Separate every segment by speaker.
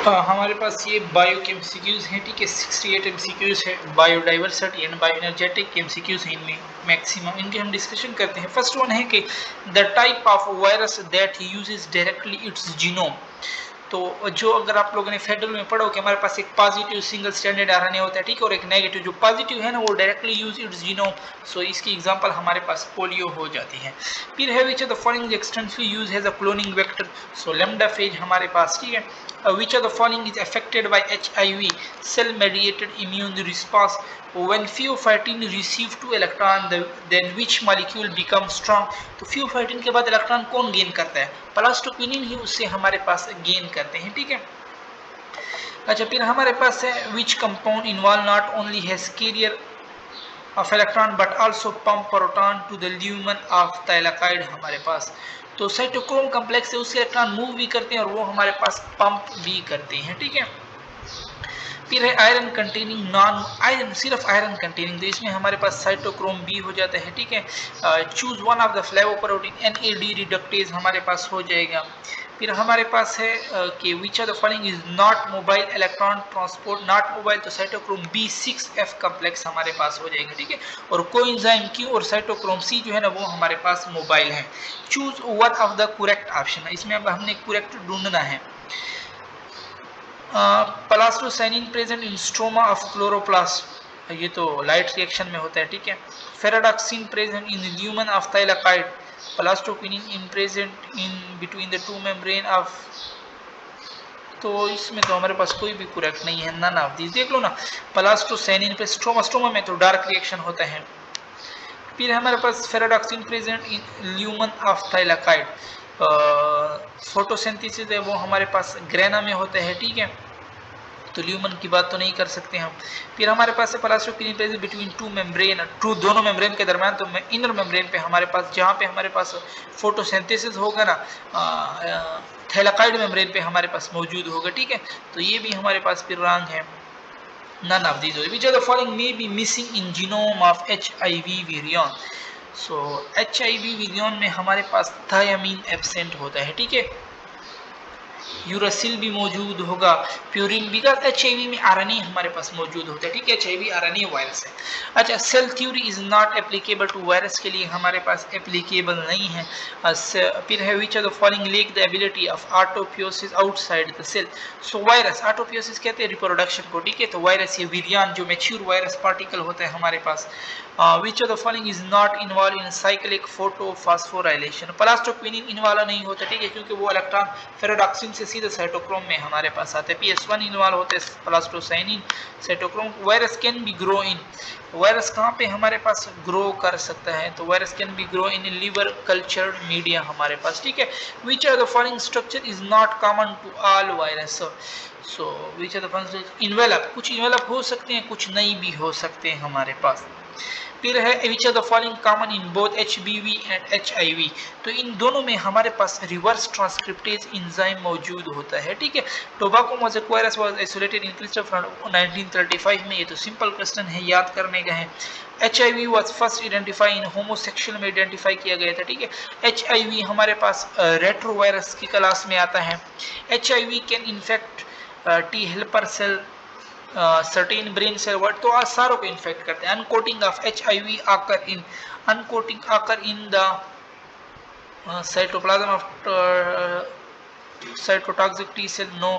Speaker 1: हाँ, हमारे पास ये बायो के एमसीक्यूज हैं, ठीक है। 68 एमसीक्यूज है, बायोडाइवर्सिटी एंड बायोएनर्जेटिक एमसीक्यूज हैं इनमें मैक्सिमम। इनके हम डिस्कशन करते हैं। फर्स्ट वन है कि the type of virus that uses directly it's genome. तो जो अगर आप लोगों ने फेडरल में पढ़ो कि हमारे पास एक पॉजिटिव सिंगल स्टैंडर्ड आरएनए होता है, ठीक है, और एक नेगेटिव। जो पॉजिटिव है ना वो डायरेक्टली यूज इट्स जीनोम। सो इसकी एग्जांपल हमारे पास पोलियो हो जाती है। फिर है which of the following extensively use as a cloning vector. So lambda phage हमारे पास, ठीक है। Which of the following is affected by HIV, cell-mediated immune response? When pheophylline receive 2 electron, then which molecule becomes strong? तो pheophylline के बाद electron कौन gain करता है? प्लास्टोक्विनिन ही उससे हमारे पास गेन करते हैं, ठीक है। अच्छा, फिर हमारे पास है which compound involved not only has carrier of electron but also pump proton to the lumen of thylakoid हमारे पास। तो साइटोक्रोम कॉम्प्लेक्स से उसके इलेक्ट्रॉन मूव भी करते हैं और वो हमारे पास पंप भी करते हैं, ठीक है। फिर है आयरन कंटेनिंग नॉन आयरन, सिर्फ आयरन कंटेनिंग, तो इसमें हमारे पास साइटोक्रोम बी हो जाता है, ठीक है। Choose one of the flavoprotein NAD reductase हमारे पास हो जाएगा। फिर हमारे पास है कि which of the following is not mobile electron transport, not mobile, तो साइटोक्रोम B6F कॉम्प्लेक्स हमारे पास हो जाएगा, ठीक है। और कोएंजाइम Q और साइटोक्रोम C जो है ना वो हमारे पास मोबाइल है। Choose one of the correct option, इसमें अब हमने करेक्ट ढूंढना है। Plastocyanin present in stroma of chloroplast, ये तो लाइट रिएक्शन में होता है, ठीक है। Ferredoxin present in lumen of thylakoid, plastoquinone in present in between the two membrane of, तो इसमें तो हमारे पास कोई भी करेक्ट नहीं है, नन ऑफ दिस। देख लो ना, प्लास्टोसाइनिन पे स्ट्रोमा में तो डार्क रिएक्शन होता है। फिर हमारे पास ferredoxin present in lumen of thylakoid, photosynthesis है वो हमारे पास ग्रेना में होता है, ठीक है। तो ल्यूमन की बात तो नहीं कर सकते हम। फिर हमारे पास है plastoquinone present between two membrane, two दोनों मेम्ब्रेन के दरमियान, तो इनर मेम्ब्रेन पे हमारे पास, जहाँ पे हमारे पास फोटोसिंथेसिस होगा ना, थैलाकाइड मेम्ब्रेन पे हमारे पास मौजूद होगा, ठीक है। तो ये भी हमारे पास फिर रॉन्ग है, none of these. Which of the following may be missing in genome of HIV virion? So HIV virion में हमारे पास थायामीन एब्सेंट होता है, ठीक है। यूरासिल भी मौजूद होगा, प्यूरिन, बिकॉज HIV में आरएनए हमारे पास मौजूद होता है, ठीक है। HIV आरएनए वायरस है। अच्छा, cell theory is not applicable to virus, के लिए हमारे पास एप्लीकेबल नहीं है। फिर है which of the following lack the ability of autopoiesis outside the cell. So virus, autopoiesis कहते हैं रिप्रोडक्शन को, ठीक है। तो वायरस, ये विरियान जो मैच्योर वायरस पार्टिकल होता है हमारे पास। Which of the following is not involve in cyclic photophosphorylation, plastoquinone involve नहीं होता, ठीक है, क्योंकि वो इलेक्ट्रॉन फेराडॉक्सिन से सीधे साइटोक्रोम में हमारे पास आते हैं। PS1 इन्वॉल्व होते हैं plastocyanin cytochrome. Virus can be grow in, virus कहाँ पे हमारे पास ग्रो कर सकता है, तो virus can be grow in liver culture media हमारे पास, ठीक है। Which of the following structure is not common to all virus. So which of the following envelope, कुछ इन्वेलप हो सकते हैं, कुछ नहीं भी हो सकते हैं हमारे पास। फिर है which of the following common in both HBV and HIV, तो इन दोनों में हमारे पास रिवर्स ट्रांसक्रिप्टेज एंजाइम मौजूद होता है, ठीक है। Tobacco mosaic virus was isolated in Christopher 1935 में, ये तो सिंपल क्वेश्चन है, याद करने का है। HIV was first identify in homosexual में आइडेंटिफाई किया गया था, ठीक है। HIV हमारे पास रेट्रोवायरस की क्लास में आता है। HIV can infect T helper cell, certain brain cell word, तो आज सारों को इन्फेक्ट करते हैं। अनकोटिंग ऑफ HIV आकर इन, अनकोटिंग आकर in the cytoplasm of cytotoxic T cell, no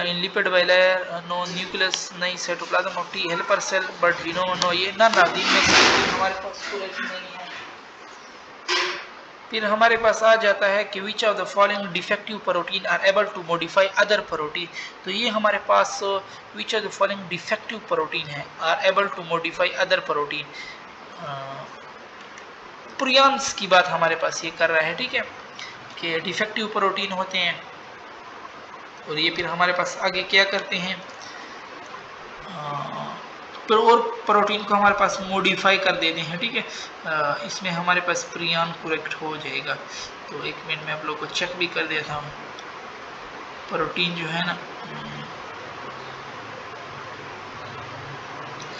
Speaker 1: in lipid bilayer, no nucleus, नहीं cytoplasm of T helper cell, but we know no, ये ना नादीन में से हमारे पास पूरा नहीं है। फिर हमारे पास आ जाता है कि which of the following defective protein are able to modify other protein, तो ये हमारे पास which of the following defective protein है are able to modify other protein. Prions की बात हमारे पास ये कर रहा है, ठीक है, कि डिफेक्टिव प्रोटीन होते हैं। और ये फिर हमारे पास आगे क्या करते हैं, और प्रोटीन को हमारे पास मॉडिफाई कर देते हैं, ठीक है। इसमें हमारे पास प्रियान करेक्ट हो जाएगा। तो एक मिनट में आप लोग को चेक भी कर देता हूँ, प्रोटीन जो है ना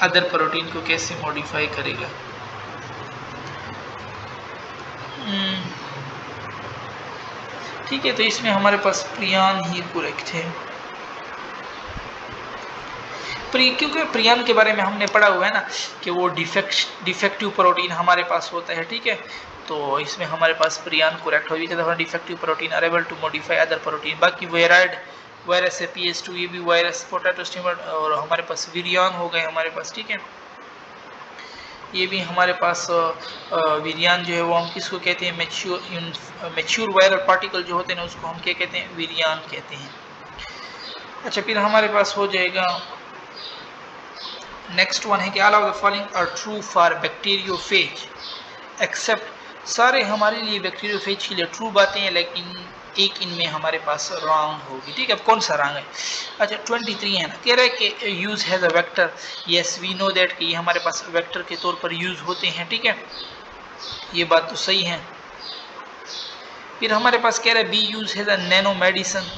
Speaker 1: अदर प्रोटीन को कैसे मॉडिफाई करेगा। ठीक है, तो इसमें हमारे पास प्रियान ही करेक्ट है। क्योंकि प्रियन के बारे में हमने पढ़ा हुआ है ना कि वो डिफेक्टिव प्रोटीन हमारे पास होता है, ठीक है। तो इसमें हमारे पास प्रियन करेक्ट हो जाएगा, defective protein are able to modify other protein. बाकी वेराइड वायरस है PS2, ये भी वायरस पोटैटो स्टीमर, और हमारे पास विरियन हो गए हमारे पास, ठीक है। ये भी हमारे पास विरियन जो है वो हम किसको कहते हैं, मैच्योर वायरल पार्टिकल जो होते हैं ना उसको हम क्या कहते हैं, विरियन कहते हैं। अच्छा, फिर हमारे पास हो जाएगा नेक्स्ट वन है कि all of the following are true for bacteriophage except, सारे हमारे लिए बैक्टीरियोफेज के लिए ट्रू बातें हैं, लेकिन एक इनमें हमारे पास रॉन्ग होगी, ठीक है। अब कौन सा रॉन्ग है? अच्छा 23 है ना, कह रहा है कि use has a vector, yes we know that कि ये हमारे पास वेक्टर के तौर पर यूज होते हैं, ठीक है, ये बात तो सही है। फिर हमारे पास कह रहा है B use has a nano medicine,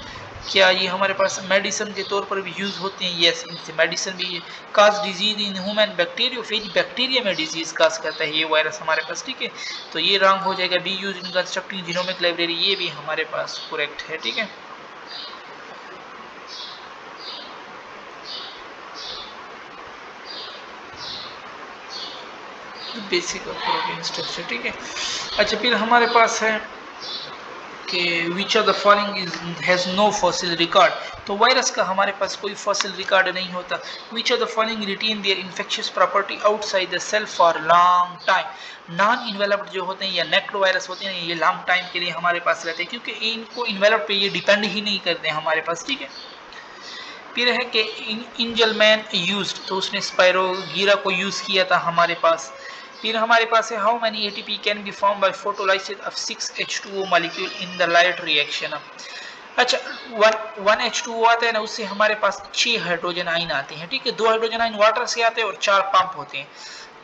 Speaker 1: क्या ये हमारे पास मेडिसिन के तौर पर भी यूज होते हैं? यस, इनसे मेडिसिन भी। काज disease in human bacteriophage, bacteria में डिजीज काज करता है ये वायरस हमारे पास, ठीक है, तो ये रॉन्ग हो जाएगा। B use in constructing genomic library, ये भी हमारे पास करेक्ट है, ठीक है। बेसिक ऑफ प्रोटीन स्ट्रक्चर, ठीक है। अच्छा, फिर हमारे पास है कि which of the following is has no fossil record, तो वायरस का हमारे पास कोई फॉसिल रिकॉर्ड नहीं होता। Which of the following retain their infectious property outside the cell for long time, non enveloped जो होते हैं या नेक्ड वायरस होते हैं ये लॉन्ग टाइम के लिए हमारे पास रहते हैं, क्योंकि इनको इन्वेलप पे ये डिपेंड ही नहीं करते हैं हमारे पास, ठीक है। फिर है कि इंजलमैन यूज्ड, तो उसने स्पायरोगीरा को यूज किया था हमारे पास। फिर हमारे पास है how many ATP can be form by photolysis of 6H2O molecule in the light reaction. अच्छा, 1H2O आता है ना, उससे हमारे पास 6 हाइड्रोजन आइन आते हैं, ठीक है। 2 हाइड्रोजन आइन वाटर से आते हैं और 4 पंप होते हैं।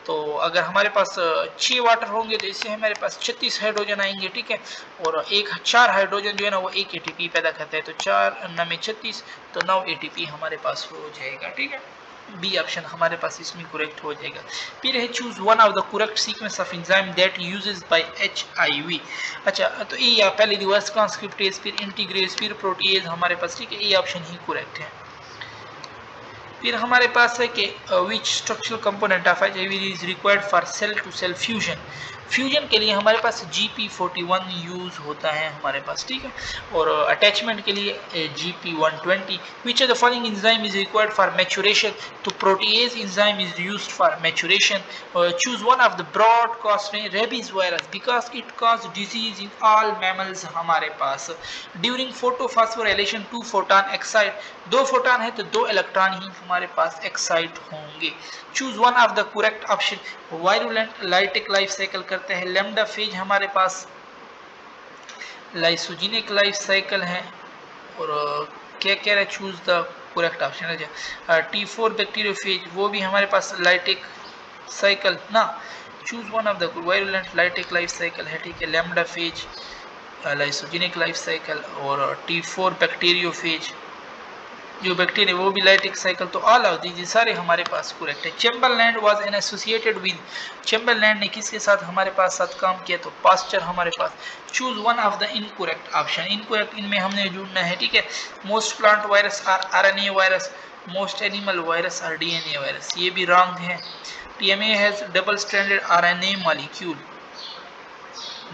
Speaker 1: तो अगर हमारे पास 6 वाटर होंगे तो इससे हमारे पास 36 हाइड्रोजन आएंगे, ठीक है। और 4 हाइड्रोजन जो है ना वो 1 ATP पैदा करता है, तो 4 9 36, तो 9 ATP हमारे पास हो जाएगा, ठीक है। बी ऑप्शन हमारे पास इसमें करेक्ट हो जाएगा। फिर है choose one of the correct sequence of enzyme that uses by HIV। अच्छा, तो ये पहले रिवर्स ट्रांसक्रिप्टेज, फिर इंटीग्रेज, फिर प्रोटीएज हमारे पास, ठीक है, ये ऑप्शन ही करेक्ट है। फिर हमारे पास है कि which structural component of HIV is required for cell to cell fusion, fusion के लिए हमारे पास GP41 यूज होता है हमारे पास, ठीक है। और अटैचमेंट के लिए GP120। Which of the following enzyme is required for maturation, तो protease enzyme is used for maturation. Choose one of the broad cost में rabies virus because it cause disease in all mammals हमारे पास। During photophosphorylation 2 photon excited, 2 photon है तो 2 electron ही हमारे पास excite होंगे। Choose one of the correct option, virulent lytic life cycle करते हैं। लैम्डा फेज हमारे पास लाइसोजेनिक लाइफ साइकिल है। और क्या कह रहा है, चूज द करेक्ट ऑप्शन है। T4 बैक्टीरियोफेज, वो भी हमारे पास लाइटिक साइकिल ना। Choose one of the virulent lytic life cycle है, ठीक है। Lambda phase, lysogenic life cycle और T4 बैक्टीरियोफेज जो बैक्टीरिया वो भी लाइटिक साइकिल, तो ऑल ऑफ दीज सारे हमारे पास करेक्ट है। चैम्बरलैंड वाज एन एसोसिएटेड विद, चैम्बरलैंड ने किसके साथ हमारे पास साथ काम किया, तो पास्चर हमारे पास। Choose one of the incorrect option, incorrect इनमें हमने ढूंढना है, ठीक है। Most plant virus are RNA virus, most animal virus are DNA virus, ये भी रॉन्ग है। TMA has double stranded RNA molecule,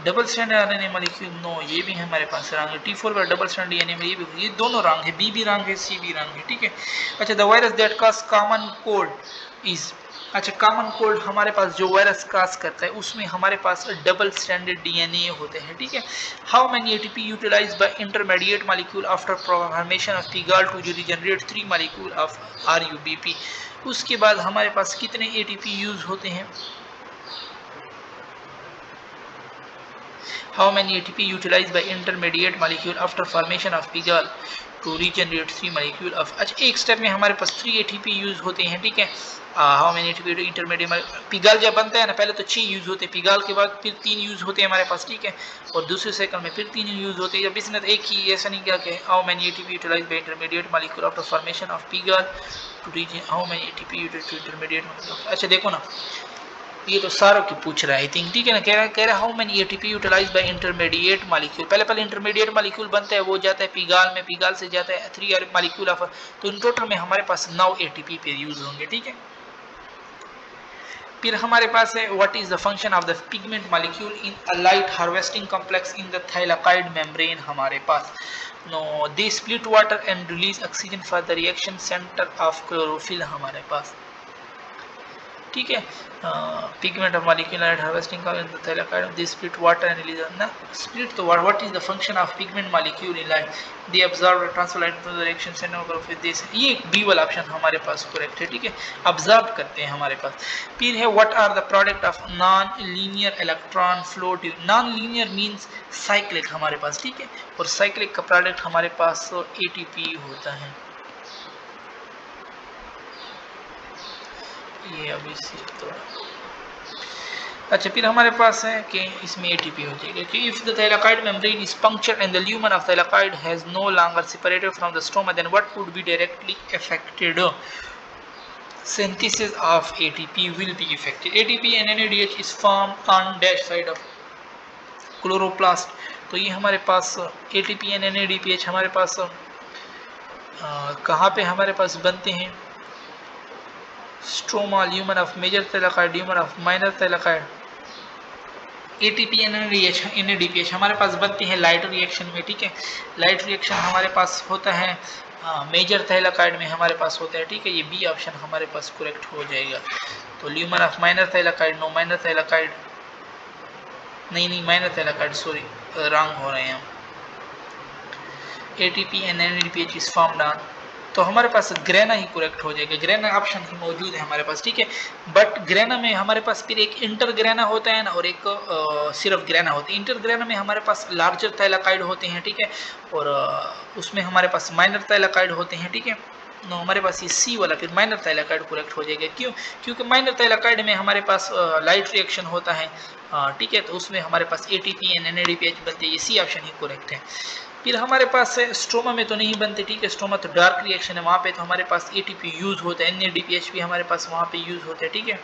Speaker 1: double strand RNA molecule no, ये भी हमारे पास रॉन्ग है। T4 पर डबल स्ट्रैंड DNA में ये दोनों रॉन्ग है, बी भी रॉन्ग है, सी भी रॉन्ग है, ठीक है। अच्छा, the virus that cause common cold is, अच्छा कॉमन कोल्ड हमारे पास जो वायरस काज करता है उसमें हमारे पास डबल स्ट्रैंडेड DNA होते हैं, ठीक है। How many ATP utilise by intermediate molecule after formation of PGAL to regenerate 3 molecule of RUBP, उसके बाद हमारे पास कितने ATP यूज होते हैं। How many ATP utilized by intermediate molecule after formation of Pigalle to regenerate 3 molecule of, अच्छा एक step में हमारे पास 3 ATP यूज होते हैं, ठीक है। हाउ मेनी ATP इंटरमीडिएट पिगाल जब बनता है ना, पहले तो 6 यूज होते हैं, पिगाल के बाद फिर 3 यूज होते हैं हमारे पास, ठीक है। और दूसरे साइकिल में फिर 3 यूज होते हैं, जब इसने एक ही ऐसा नहीं किया कि how many ATP utilised by intermediate molecule after formation of PGAL to region, how many ATP utilised to intermediate molecule. अच्छा देखो ना, ये तो सारों की पूछ रहा है आई थिंक, ठीक है ना। कह रहा है how many ATP utilize by intermediate molecule. पहले इंटरमीडिएट मॉलिक्यूल बनता है, वो जाता है पीगाल में, पीगाल से जाता है 3 मॉलिक्यूल ऑफ, तो इन टोटल में हमारे पास 9 एटीपी पे यूज होंगे, ठीक है। फिर हमारे पास है what is the function of the pigment molecule in a light harvesting complex in the thylakoid membrane. हमारे पास no they split water and release oxygen for the reaction centre of chlorophyll हमारे पास, ठीक है। Pigment of molecule light harvesting का in the thylakoid they split water and release ना split तो what is the function of pigment molecule in light they absorb the transfer light to the reaction centre of chlorophyll this, ये B वाला option हमारे पास correct है, ठीक है। Absorb करते हैं हमारे पास। फिर है what are the product of non linear electron flow tube. Non linear means cyclic हमारे पास, ठीक है, और साइक्लिक का प्रोडक्ट हमारे पास एटीपी होता है। ये अभी से तो अच्छा, फिर हमारे पास है कि इसमें एटीपी हो जाएगा कि if the thylakoid membrane is punctured and the lumen of thylakoid has no longer separated from the stoma then what would be directly affected, synthesis of ATP will be affected. ATP and NADH is formed on dash side of chloroplast। तो ये हमारे पास ATP and NADPH हमारे पास कहाँ पे हमारे पास बनते हैं, stroma, lumen of major thylakoid, lumen of minor thylakoid. ATP NADPH हमारे पास बनते हैं लाइट रिएक्शन में, ठीक है। लाइट रिएक्शन हमारे पास होता है मेजर थाइलाकाइड में हमारे पास होता है, ठीक है। ये बी ऑप्शन हमारे पास करेक्ट हो जाएगा। तो lumen of minor thylakoid, no minor thylakoid, नहीं माइनर थाइलाकाइड, सॉरी रॉन्ग हो रहे हैं हम। ATP and NADPH is formed on, तो हमारे पास ग्रेना ही करेक्ट हो जाएगा। ग्रेना ऑप्शन ही मौजूद है हमारे पास, ठीक है। बट ग्रेना में हमारे पास फिर एक इंटर ग्रेना होता है ना, और एक सिर्फ ग्रेना होती है। इंटर ग्रेना में हमारे पास लार्जर थाइलाकाइड होते हैं, ठीक है, और उसमें हमारे पास माइनर थाइलाकाइड होते हैं, ठीक है। नो हमारे पास ये सी वाला फिर माइनर थाइलाकाइड करेक्ट हो जाएगा। क्यों? क्योंकि माइनर थाइलाकाइड में हमारे पास लाइट रिएक्शन होता है, ठीक है, तो उसमें हमारे पास ATP and NADPH बनते हैं। ये सी ऑप्शन ही करेक्ट है। फिर हमारे पास है स्ट्रोमा में तो नहीं बनते, ठीक है, स्ट्रोमा तो डार्क रिएक्शन है, वहाँ पे तो हमारे पास ATP यूज होता है, NADPH भी हमारे पास वहाँ पे यूज होता है, ठीक है।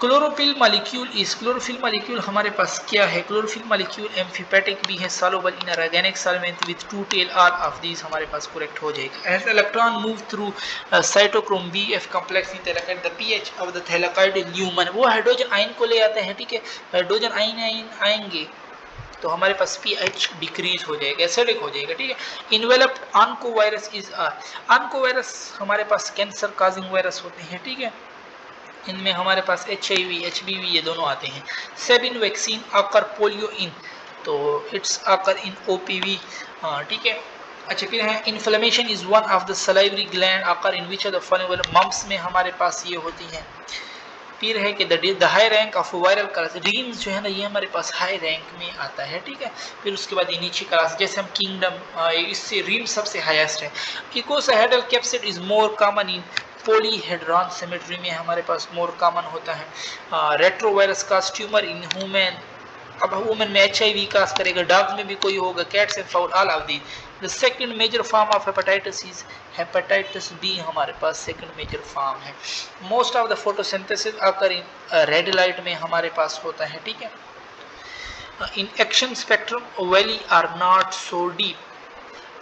Speaker 1: Chlorophyll molecule is, chlorophyll molecule हमारे पास क्या है? क्लोरोफिल मॉलिक्यूल एम्फीपैथिक भी है, soluble in organic solvent with two tail, all of these हमारे पास करेक्ट हो जाएगा। As electron move through cytochrome BF complex in thylakoid the pH of the thylakoid lumen, वो हाइड्रोजन आयन को ले आते हैं, ठीक है। हाइड्रोजन आयन आएंगे तो हमारे पास pH डिक्रीज हो जाएगा, एसिडिक हो जाएगा, ठीक है। इन्वेलप्ड ऑन्कोवायरस इज ऑन्कोवायरस हमारे पास कैंसर काजिंग वायरस होते हैं, ठीक है। इनमें हमारे पास HIV HBV ये दोनों आते हैं। सेबिन वैक्सीन आकर पोलियो इन, तो इट्स आकर इन OPV, ठीक है। अच्छा, फिर है inflammation is one of the salivary gland occur in which of the following, mumps में हमारे पास ये होती हैं। फिर है कि the high rank of viral class, realms जो है ना, ये हमारे पास हाई रैंक में आता है, ठीक है। फिर उसके बाद ये नीचे क्लास, जैसे हम किंगडम, इससे रीम सबसे हाईएस्ट है। Icosahedral capsid is more common in polyhedron symmetry में हमारे पास मोर कॉमन होता है। रेट्रोवायरस का ट्यूमर इन ह्यूमन, अब वुमेन में HIV काज करेगा, डॉग में भी कोई होगा, cats and fowl, all of the. The second major form of hepatitis is hepatitis B हमारे पास सेकंड मेजर फॉर्म है। Most of the photosynthesis occur in red light में हमारे पास होता है, ठीक है। In action spectrum valley are not so deep,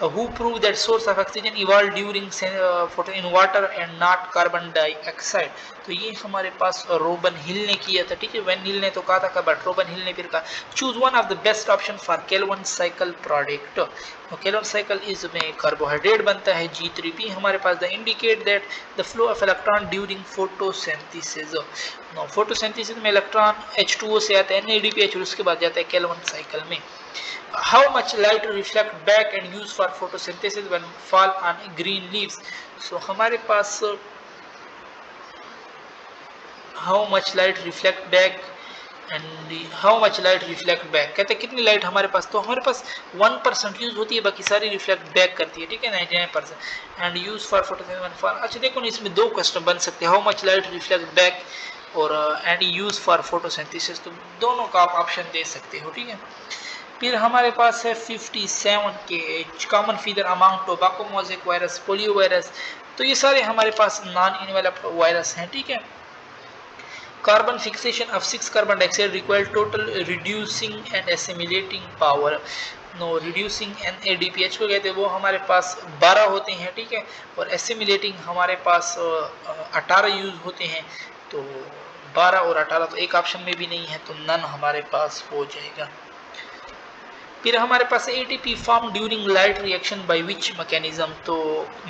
Speaker 1: who prove that source of oxygen evolved during photo in water and not carbon dioxide, तो ये हमारे पास रोबन हिल ने किया था, ठीक है। वेन हिल ने तो कहा था, बट रोबन हिल ने फिर कहा choose one of the best option for Calvin cycle product. Calvin cycle is में कार्बोहाइड्रेट बनता है G3P हमारे पास, the indicate that the flow of electron during photosynthesis, photosynthesis में इलेक्ट्रॉन H2O से आता है NADPH और उसके बाद जाता है केल्विन साइकिल में। How much light reflect back and use for photosynthesis when fall on green leaves, so हमारे पास how much light reflect back and how much light reflect back, कहते हैं कितनी लाइट हमारे पास, तो हमारे पास 1% यूज होती है, बाकी सारी रिफ्लेक्ट बैक करती है, ठीक है, 99% and use for photosynthesis when fall। अच्छा देखो ना, इसमें दो क्वेश्चन बन सकते हैं, how much light reflect back और एंड यूज फॉर फोटोसिंथेसिस, तो दोनों का आप ऑप्शन दे सकते हो, ठीक है। फिर हमारे पास है 57 के common feature among tobacco mosaic virus, polio virus. तो ये सारे हमारे पास नॉन इनवेलप्ड वायरस हैं, ठीक है। Carbon fixation of 6 carbon dioxide require total reducing and assimilating power. No reducing NADPH को कहते हैं, वो हमारे पास 12 होते हैं, ठीक है। और एसिमिलेटिंग हमारे पास 18 यूज होते हैं। तो 12 और 18 तो एक ऑप्शन में भी नहीं है, तो नन हमारे पास हो जाएगा। फिर हमारे पास ATP form during light reaction by which mechanism. तो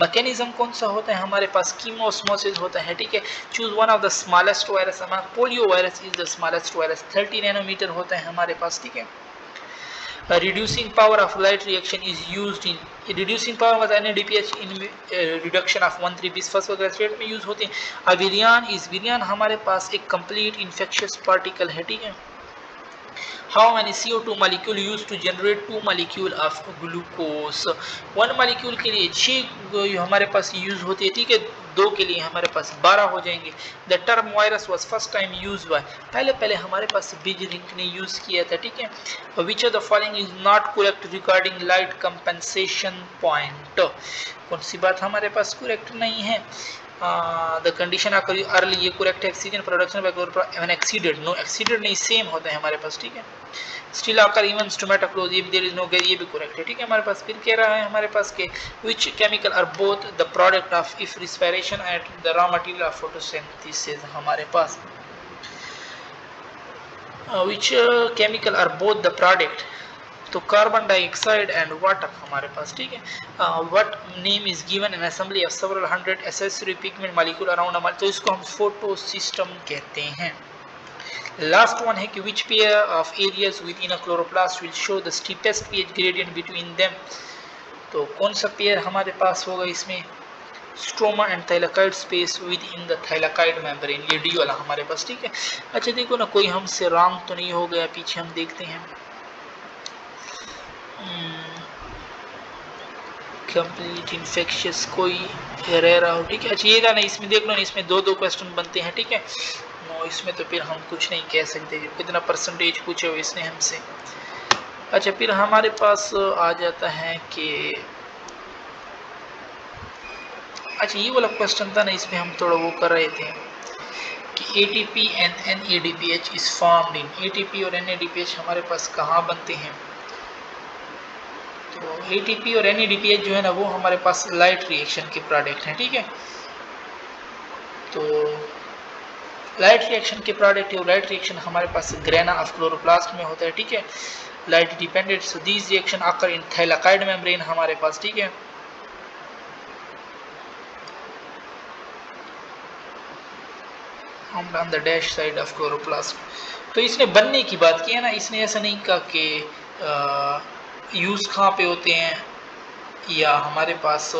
Speaker 1: मैकेनिज्म कौन सा होता है हमारे पास? कीमोस्मोसिस होता है, ठीक है। Choose one of the smallest virus. Among polio virus is the smallest virus, 30 nanometre होता है हमारे पास, ठीक है। Reducing power of light reaction is used in reducing power of NADPH in reduction of 1,3 bis phosphoglycerate में use होते हैं। विरियान हमारे पास एक कंप्लीट इन्फेक्शियस पार्टिकल है, ठीक है। How many CO2 molecule used to generate 2 molecule of glucose? 1 molecule के लिए 6 हमारे पास यूज होती है, ठीक है। 2 के लिए हमारे पास 12 हो जाएंगे। The term virus was first time used by, पहले हमारे पास बीजरिंग ने यूज किया था, ठीक है। Which of the following is not correct regarding light compensation point? कौन सी बात हमारे पास करेक्ट नहीं है? The condition early, ये correct है। Oxygen production by when exceeded, no exceeded नहीं, सेम होता है हमारे पास, ठीक है। Still occur even stomatophores, ये भी there is no, ये भी correct है, ठीक है हमारे पास। फिर कह रहा है हमारे पास के which chemical are both the product of if respiration at the raw material of photosynthesis हमारे पास। Which chemical are both the product? तो कार्बन डाइऑक्साइड एंड वाटर हमारे पास, ठीक है। What name is given in assembly of several hundred accessory pigment molecule around a, तो इसको हम फोटो सिस्टम कहते हैं। लास्ट वन है कि which pair of areas within a chloroplast will show the steepest pH gradient between them. तो कौन सा पेयर हमारे पास होगा इसमें? Stroma and thylakoid space within the thylakoid membrane, ये डी वाला हमारे पास, ठीक है। अच्छा देखो ना, कोई हमसे रॉन्ग तो नहीं हो गया, पीछे हम देखते हैं। कंप्लीट इन्फेक्शियस कोई रह रहा हो, ठीक है। अच्छा ये नहीं, इसमें देख लो ना, इसमें 2 क्वेश्चन बनते हैं, ठीक है। नो इसमें तो फिर हम कुछ नहीं कह सकते, कितना परसेंटेज पूछे हुए इसने हमसे। अच्छा फिर हमारे पास आ जाता है कि अच्छा ये वाला क्वेश्चन था ना, इसमें हम थोड़ा वो कर रहे थे कि ATP and NADPH is formed in, ATP और NADPH हमारे पास कहाँ बनते हैं? तो ATP और NADPH जो है ना, वो हमारे पास लाइट रिएक्शन के प्रोडक्ट हैं, ठीक है। तो लाइट रिएक्शन के प्रोडक्ट है, लाइट रिएक्शन हमारे पास ग्रेना ऑफ क्लोरोप्लास्ट में होता है, ठीक है। Light dependent, so these reaction आकर इन थाइलाकाइड मेम्ब्रेन हमारे पास, ठीक है। On the dash side of chloroplast. तो इसने बनने की बात की है ना, इसने ऐसा नहीं कहा कि यूज कहाँ पे होते हैं या हमारे पास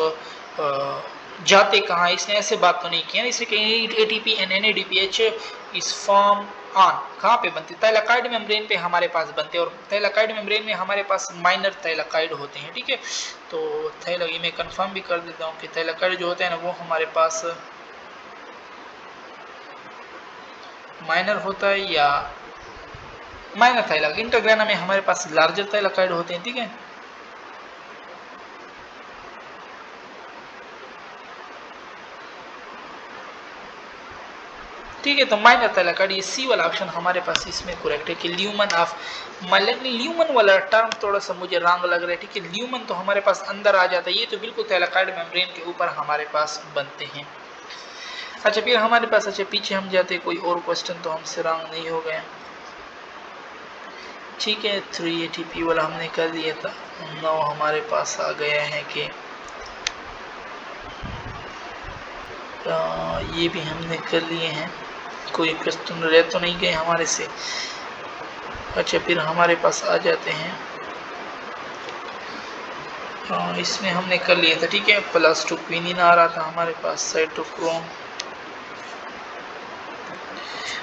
Speaker 1: जाते कहाँ, इसने ऐसे बात तो नहीं की है। इसने कहीं ATP एंड NADPH इस फॉर्म ऑन कहाँ पे बनते? थाइलाकाइड मेम्ब्रेन पे हमारे पास बनते हैं, और थाइलाकाइड मेम्ब्रेन में हमारे पास माइनर थाइलाकाइड होते हैं, ठीक है। तो ये मैं कंफर्म भी कर देता हूँ कि थाइलाकाइड जो होता है ना, वो हमारे पास माइनर होता है या माइनर थाइलाकाइड। इंटरग्रेना में हमारे पास लार्जर थाइलाकाइड होते हैं, ठीक है। ठीक है, तो माइनर थाइलाकाइड, ये सी वाला ऑप्शन हमारे पास इसमें करेक्ट है कि ल्यूमन ऑफ ल्यूमन वाला टर्म थोड़ा सा मुझे रॉन्ग लग रहा है, ठीक है। ल्यूमन तो हमारे पास अंदर आ जाता है, ये तो बिल्कुल थाइलाकाइड मेम्ब्रेन के ऊपर हमारे पास बनते हैं। अच्छा फिर हमारे पास, अच्छा पीछे हम जाते, कोई और क्वेश्चन तो हमसे रॉन्ग नहीं हो गया, ठीक है। 3 ATP वाला हमने कर दिया था। 9 हमारे पास आ गया है कि ये भी हमने कर लिए हैं, कोई क्वेश्चन रह तो नहीं गए हमारे से। अच्छा फिर हमारे पास आ जाते हैं, इसमें हमने कर लिया था, ठीक है। प्लस 2 क्विनिन आ रहा था हमारे पास, cytochrome.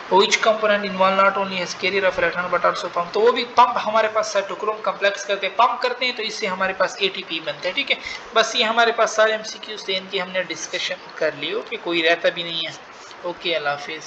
Speaker 1: Which component involved not only as carrier of electron but also pump, तो वो भी पंप हमारे पास साइटोक्रोम कम्प्लेक्स करते हैं, पंप करते हैं, तो इससे हमारे पास ATP बनता है, ठीक है। बस ये हमारे पास सारे MCQs थे, इनकी हमने डिस्कशन कर ली। ओके, कोई रहता भी नहीं है। ओके, अल्लाह हाफिज़।